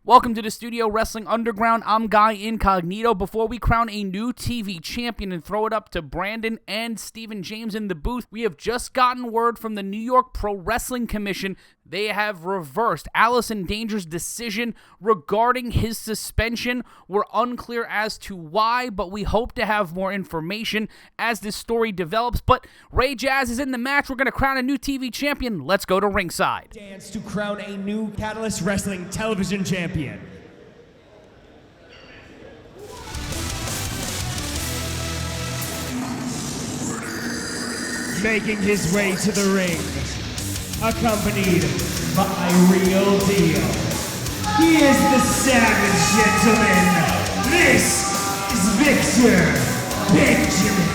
Welcome to the Studio Wrestling Underground. I'm Guy Incognito. Before we crown a new TV champion and throw it up to Brandon and Stephen James in the booth, we have just gotten word from the New York Pro Wrestling Commission. They have reversed Allison Danger's decision regarding his suspension. We're unclear as to why, but we hope to have more information as this story develops. But Ray Jaz is in the match. We're going to crown a new TV champion. Let's go to ringside. Dance to crown a new Catalyst Wrestling television champion. Making his way to the ring, accompanied by Real Deal. He is the Savage Gentleman. This is Victor Benjamin.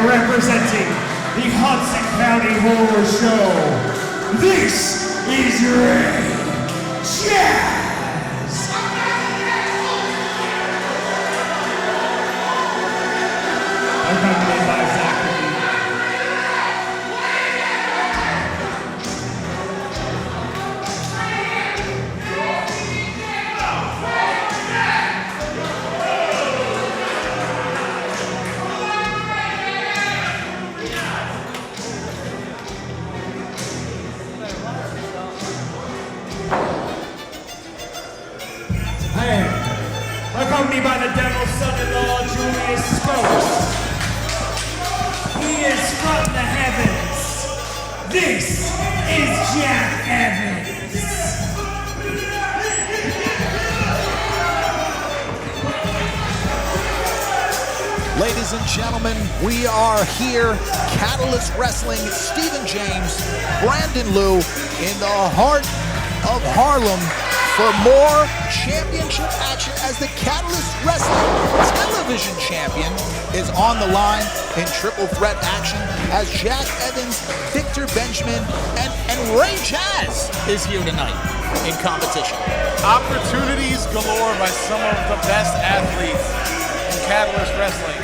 Representing the Hudson County Horror Show, this is Ray Jaz. Accompanied by Zachary. Accompanied by the Devil's son-in-law, Julius Scopes. He is from the heavens. This is Jack Evans. Ladies and gentlemen, we are here, Catalyst Wrestling, Stephen James, Brandon Lou, in the heart of Harlem, for more championship action as the Catalyst Wrestling television champion is on the line in triple threat action as Jack Evans, Victor Benjamin, and Ray Jaz is here tonight in competition. Opportunities galore by some of the best athletes in Catalyst Wrestling.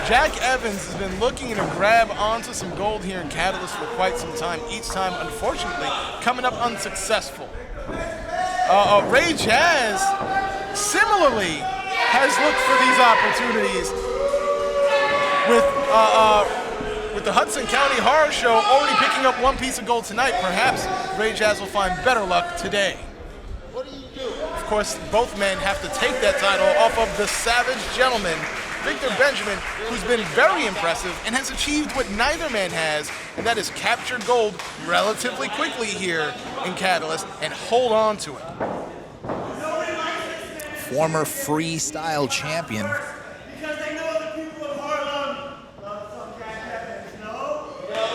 Jack Evans has been looking to grab onto some gold here in Catalyst for quite some time, each time, unfortunately, coming up unsuccessful. Ray Jaz similarly has looked for these opportunities with the Hudson County Horror Show already picking up one piece of gold tonight. Perhaps Ray Jaz will find better luck today. Of course, both men have to take that title off of the Savage Gentleman, Victor Benjamin, who's been very impressive and has achieved what neither man has, and that is capture gold relatively quickly here in Catalyst and hold on to it. Former freestyle champion. Because they know the people of Harlem love some Jack Evans, no? No!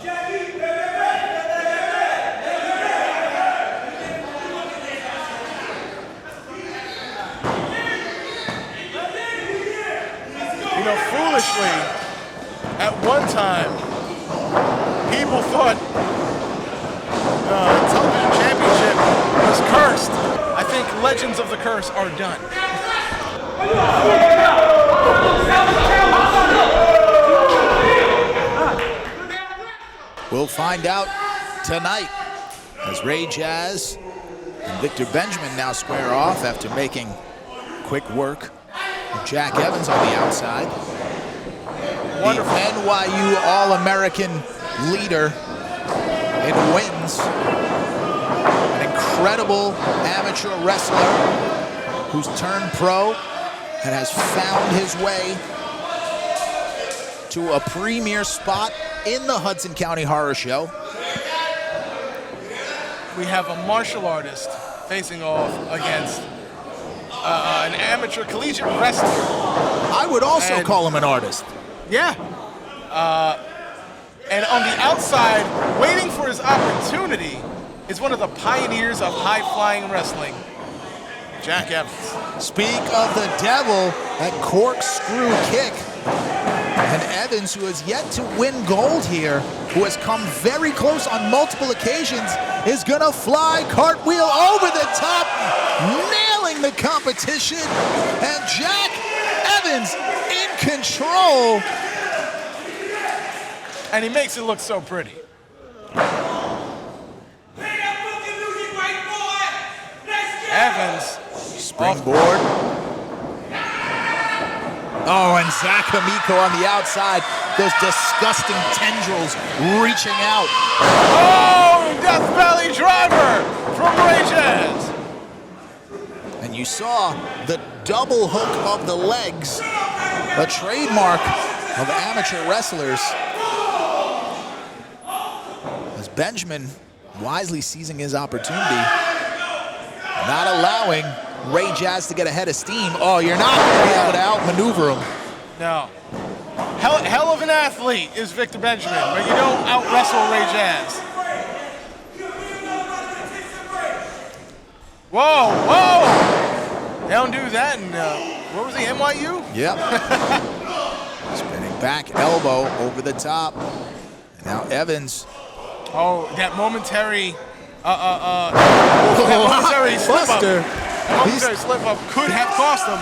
Jackie, You know, foolishly, at one time, people thought the television championship was cursed. I think legends of the curse are done. We'll find out tonight as Ray Jaz and Victor Benjamin now square off after making quick work of Jack Evans on the outside. Wonderful. The NYU All-American leader in wins. An incredible amateur wrestler who's turned pro and has found his way to a premier spot in the Hudson County Horror Show. We have a martial artist facing off against an amateur collegiate wrestler. I would also call him an artist. Yeah, And on the outside, waiting for his opportunity, is one of the pioneers of high-flying wrestling, Jack Evans. Speak of the devil, that corkscrew kick. And Evans, who has yet to win gold here, who has come very close on multiple occasions, is gonna fly cartwheel over the top, nailing the competition. And Jack Evans in control. And he makes it look so pretty. Evans. Springboard. Oh, and Zach Amico on the outside. Those disgusting tendrils reaching out. Oh, Death Valley driver from Ray Jaz. And you saw the double hook of the legs, a trademark of amateur wrestlers. As Benjamin wisely seizing his opportunity, not allowing Ray Jaz to get ahead of steam. Oh, you're not going to be able to outmaneuver him. No. Hell of an athlete is Victor Benjamin, but you don't out-wrestle Ray Jaz. Whoa, whoa! They don't do that in, what was he, NYU? Yep. Spinning back elbow over the top. And now Evans. Oh, that momentary slip-up. That momentary slip-up could have cost him.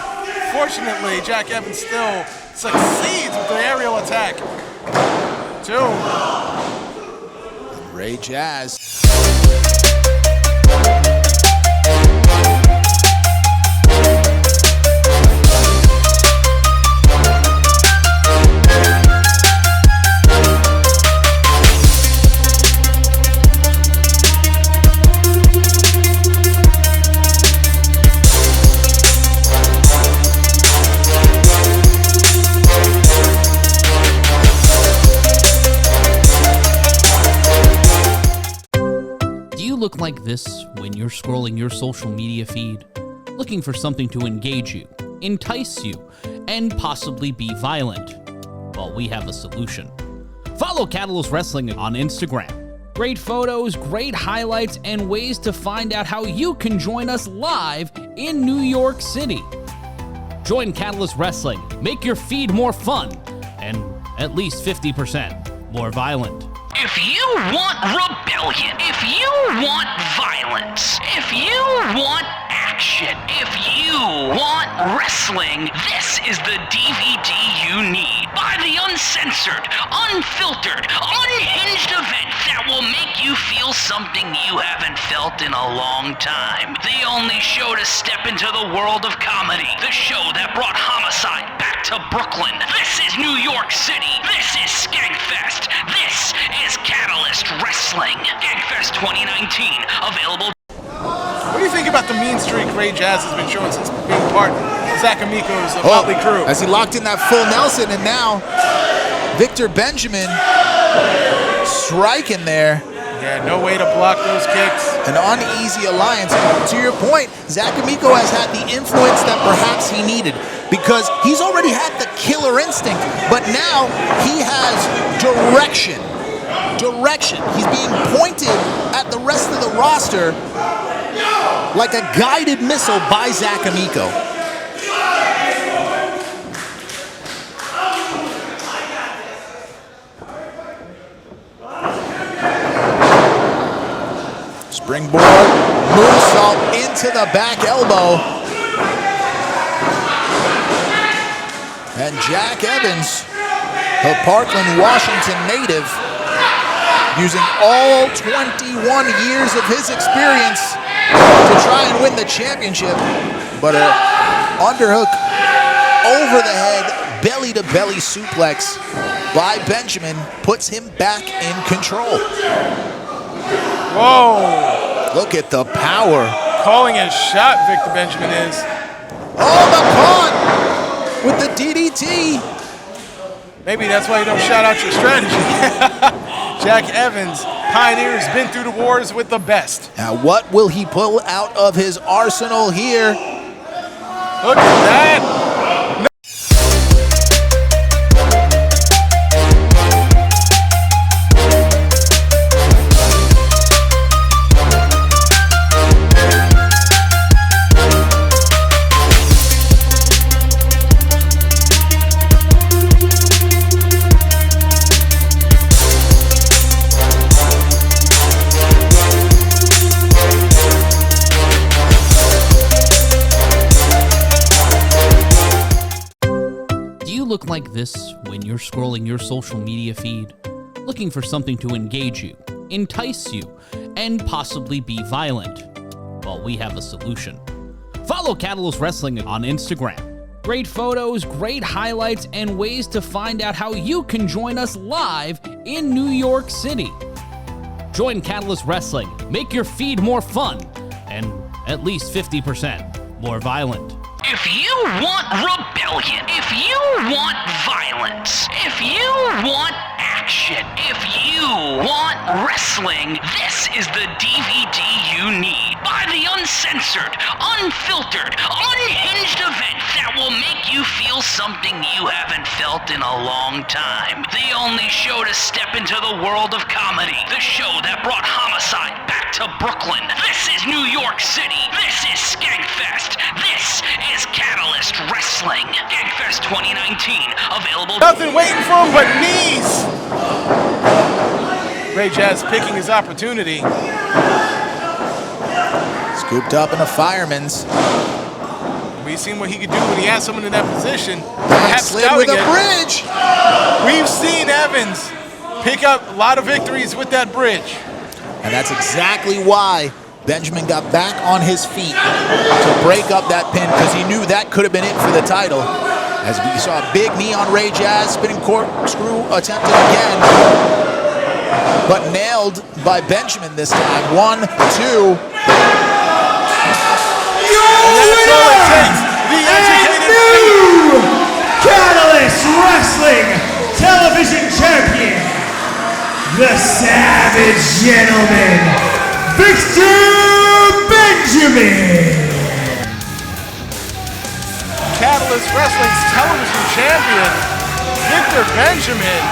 Fortunately, Jack Evans still succeeds with the aerial attack. 2. Ray Jaz. Look like this when you're scrolling your social media feed, looking for something to engage you, entice you, and possibly be violent? Well, we have a solution. Follow Catalyst Wrestling on Instagram. Great photos, great highlights, and ways to find out how you can join us live in New York City. Join Catalyst Wrestling, make your feed more fun, and at least 50% more violent. If you want rebellion, if you want violence, if you want action, if you want wrestling, this is the DVD you need. Buy the uncensored, unfiltered, unhinged event that will make you feel something you haven't felt in a long time. The only show to step into the world of comedy. The show that brought Homicide back to Brooklyn. This is New York City. This is Skankfest. This is Catalyst Wrestling. Skankfest 2019. Available. What do you think about the mean streak Ray Jaz has been showing since being part of Zach Amico's Motley Crew? As he locked in that full Nelson, and now Victor Benjamin striking there. Yeah, no way to block those kicks. An uneasy alliance. To your point, Zach Amico has had the influence that perhaps he needed, because he's already had the killer instinct, but now he has direction. He's being pointed at the rest of the roster like a guided missile by Zach Amico. Springboard, moonsault into the back elbow. And Jack Evans, a Parkland, Washington native, using all 21 years of his experience to try and win the championship. But an underhook over the head, belly-to-belly suplex by Benjamin puts him back in control. Whoa! Look at the power. Calling a shot, Victor Benjamin is. Oh, the caught with the DDT. Maybe that's why you don't shout out your strategy. Jack Evans, pioneer, has been through the wars with the best. Now, what will he pull out of his arsenal here? Look at that. like this when you're scrolling your social media feed, looking for something to engage you, entice you, and possibly be violent? Well, we have a solution. Follow Catalyst Wrestling on Instagram. Great photos, great highlights, and ways to find out how you can join us live in New York City. Join Catalyst Wrestling, make your feed more fun, and at least 50% more violent. If you want rebellion, if you want violence, if you want action, if you want wrestling, this is the DVD you need. Buy the uncensored, unfiltered, unhinged event that will make you feel something you haven't felt in a long time. The only show to step into the world of comedy. The show that brought homicide back to Brooklyn. This is New York City. This is Skankfest. This is Catalyst Wrestling. Skankfest 2019. Available. Nothing waiting for him but knees. Ray Jaz picking his opportunity. Scooped up in a fireman's. We've seen what he could do when he has someone in that position. Perhaps slid with a bridge. We've seen Evans pick up a lot of victories with that bridge. And that's exactly why Benjamin got back on his feet to break up that pin, because he knew that could have been it for the title. As we saw a big knee on Ray Jaz, spinning corkscrew attempted again, but nailed by Benjamin this time. 1, 2. That's all it takes. The educated New Catalyst Wrestling Television Champion, the Savage Gentleman, Victor Benjamin. Catalyst Wrestling's television champion, Victor Benjamin,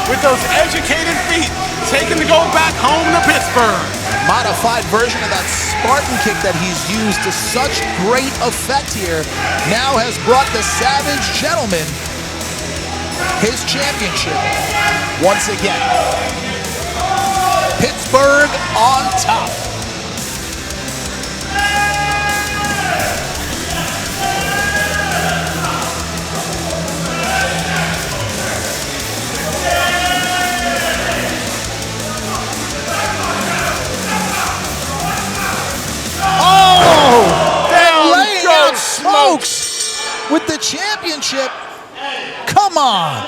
with those educated feet, taking the gold back home to Pittsburgh. Modified version of that Spartan kick that he's used to such great effect here now has brought the Savage Gentleman his championship once again. Pittsburgh on top. Smokes with the championship. Come on.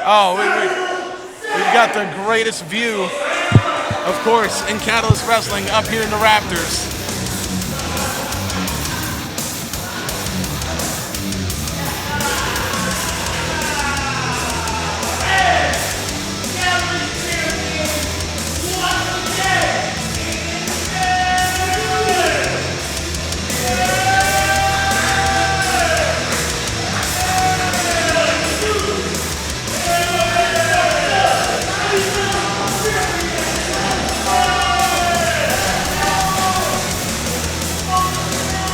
Oh, we've got the greatest view, of course, in Catalyst Wrestling up here in the Raptors.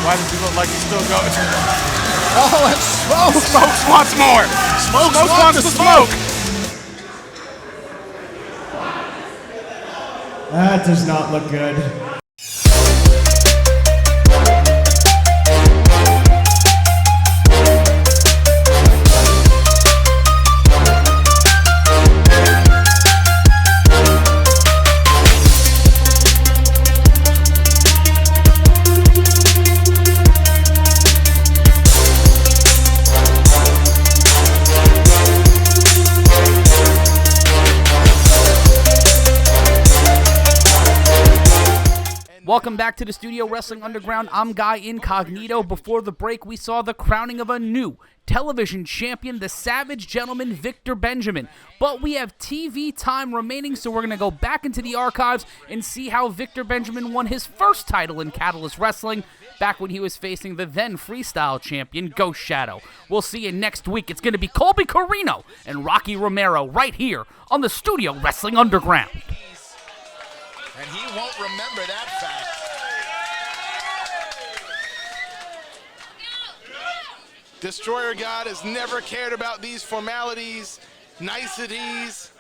Why does he look like he's still going? Oh, and Smokes! Smokes wants more! Smokes wants the smoke! That does not look good. Welcome back to the Studio Wrestling Underground. I'm Guy Incognito. Before the break, we saw the crowning of a new television champion, the Savage Gentleman, Victor Benjamin. But we have TV time remaining, so we're going to go back into the archives and see how Victor Benjamin won his first title in Catalyst Wrestling back when he was facing the then freestyle champion, Ghost Shadow. We'll see you next week. It's going to be Colby Carino and Rocky Romero right here on the Studio Wrestling Underground. And he won't remember that fact. Destroyer God has never cared about these formalities, niceties.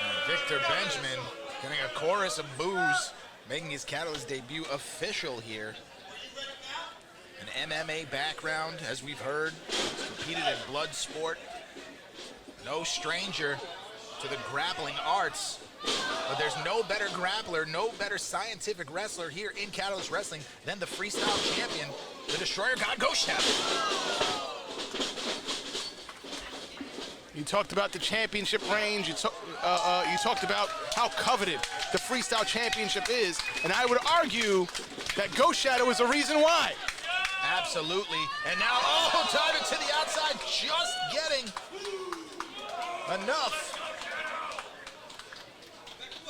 And Victor Benjamin getting a chorus of boos, making his Catalyst debut official here. An MMA background, as we've heard, competed in blood sport. No stranger to the grappling arts. But there's no better grappler, no better scientific wrestler here in Catalyst Wrestling than the freestyle champion, the Destroyer God Ghost Shadow. You talked about the championship range. You talked about how coveted the freestyle championship is, and I would argue that Ghost Shadow is the reason why. Absolutely. And now, time it to the outside, just getting enough.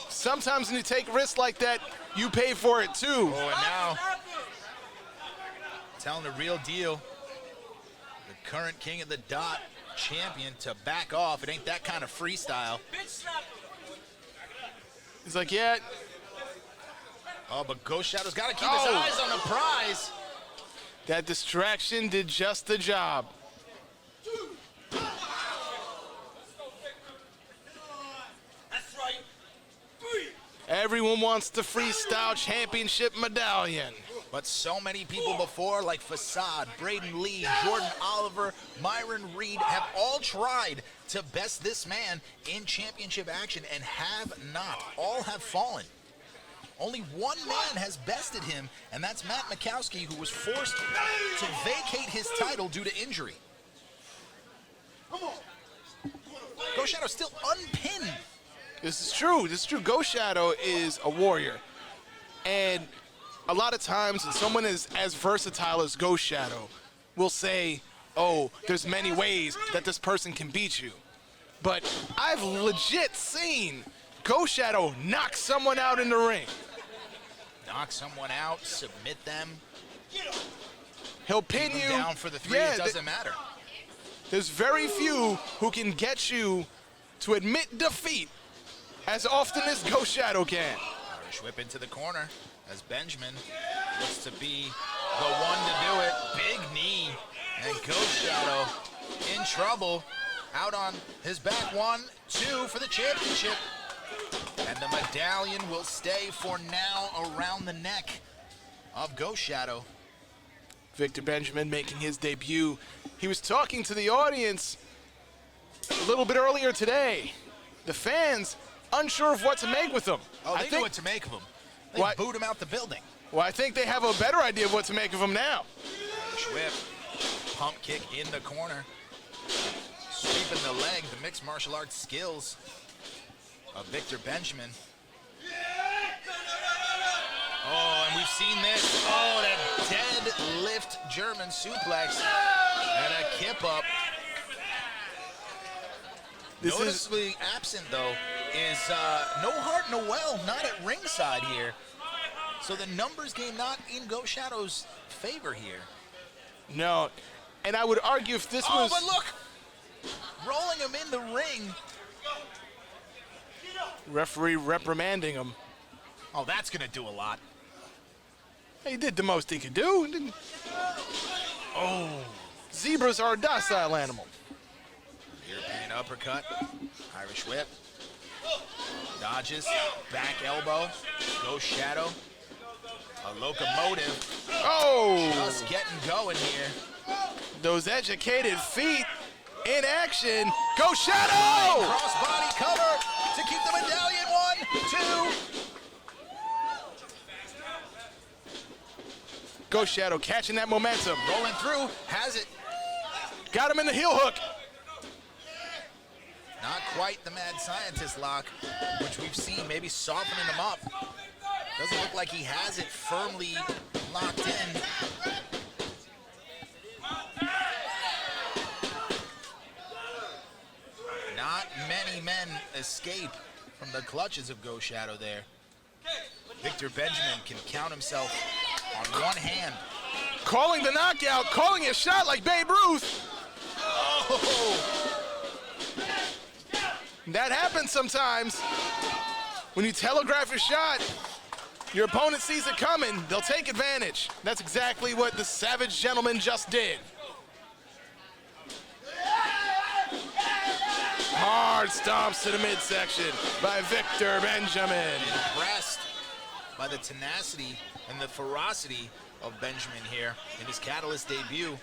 Sometimes when you take risks like that, you pay for it too. Oh, and now, telling the real deal, the current king of the dot champion, to back off. It ain't that kind of freestyle. He's like, yeah. Oh, but Ghost Shadow's got to keep his eyes on the prize. That distraction did just the job. That's right. Everyone wants the freestyle championship medallion. But so many people before, like Facade, Braden Lee, Jordan Oliver, Myron Reed, have all tried to best this man in championship action and have not. All have fallen. Only one man has bested him, and that's Matt Mikowski, who was forced to vacate his title due to injury. Ghost Shadow still unpinned. This is true. Ghost Shadow is a warrior. And a lot of times when someone is as versatile as Ghost Shadow will say, oh, there's many ways that this person can beat you. But I've legit seen Ghost Shadow knock someone out in the ring. Knock someone out, submit them. He'll pin Keep you them down for the three, it doesn't matter. There's very few who can get you to admit defeat as often as Ghost Shadow can. Irish whip into the corner as Benjamin looks to be the one to do it. Big knee, and Ghost Shadow in trouble. Out on his back, 1, 2 for the championship. And the medallion will stay for now around the neck of Ghost Shadow. Victor Benjamin making his debut. He was talking to the audience a little bit earlier today. The fans unsure of what to make with him. Oh, they know what to make of him. They booed him out the building. Well, I think they have a better idea of what to make of him now. Irish whip, pump kick in the corner. Sweeping the leg, the mixed martial arts skills of Victor Benjamin. Oh, and we've seen this. Oh, that deadlift German suplex and a kip up. Noticeably absent, though, is no Heart Noel, not at ringside here. So the numbers game not in Ghost Shadow's favor here. No, and I would argue if this was... Oh, but look! Rolling him in the ring. Referee reprimanding him. Oh, that's going to do a lot. He did the most he could do. Oh, zebras are a docile animal. European uppercut. Irish whip. Dodges. Back elbow. Ghost Shadow. A locomotive. Oh! Just getting going here. Those educated feet in action. Ghost Shadow! Crossbody cover to keep the medallion. 1, 2. Ghost Shadow catching that momentum. Rolling through. Has it. Got him in the heel hook. Not quite the mad scientist lock, which we've seen, maybe softening him up. Doesn't look like he has it firmly locked in. Not many men escape from the clutches of Ghost Shadow there. Victor Benjamin can count himself on one hand. Calling the knockout, calling a shot like Babe Ruth. Oh! That happens sometimes. When you telegraph a shot, your opponent sees it coming, they'll take advantage. That's exactly what the Savage Gentleman just did. Hard stomps to the midsection by Victor Benjamin. Impressed by the tenacity and the ferocity of Benjamin here in his Catalyst debut.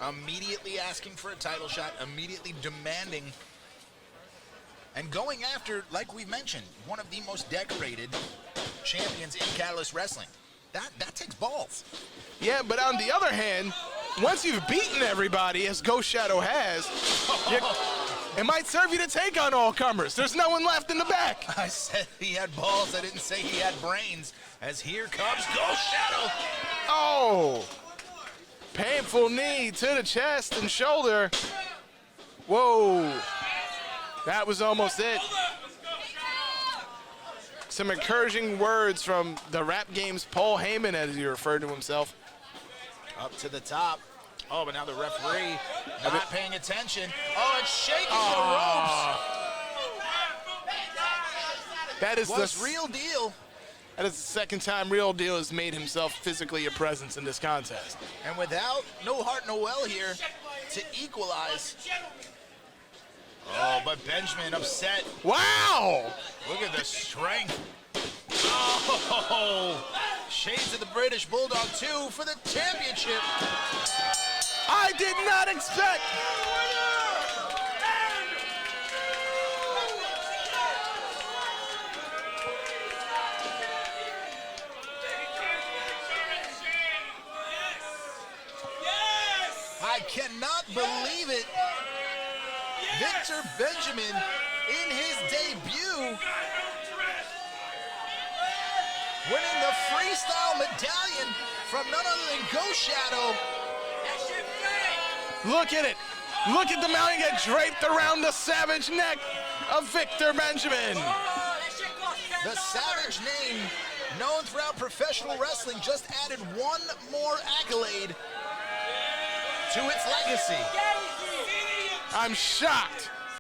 Immediately asking for a title shot, immediately demanding and going after, like we mentioned, one of the most decorated champions in Catalyst Wrestling. That takes balls. Yeah, but on the other hand, once you've beaten everybody, as Ghost Shadow has, it might serve you to take on all comers. There's no one left in the back. I said he had balls. I didn't say he had brains. As here comes Ghost Shadow. Oh! Painful knee to the chest and shoulder. Whoa. That was almost it. Some encouraging words from the Rap Game's Paul Heyman, as he referred to himself. Up to the top. Oh, but now the referee not paying attention. Oh, and shaking the ropes. That is Was Real Deal. That is the second time Real Deal has made himself physically a presence in this contest. And without no Heart Noel here to equalize. Oh, but Benjamin upset. Wow! Look at the strength. Oh! Shades of the British Bulldog 2 for the championship. I did not expect. I cannot believe it. Victor Benjamin in his debut, winning the freestyle medallion from none other than Ghost Shadow. Look at it. Look at the mounting get draped around the savage neck of Victor Benjamin. The savage name, known throughout professional wrestling, just added one more accolade to its legacy. I'm shocked.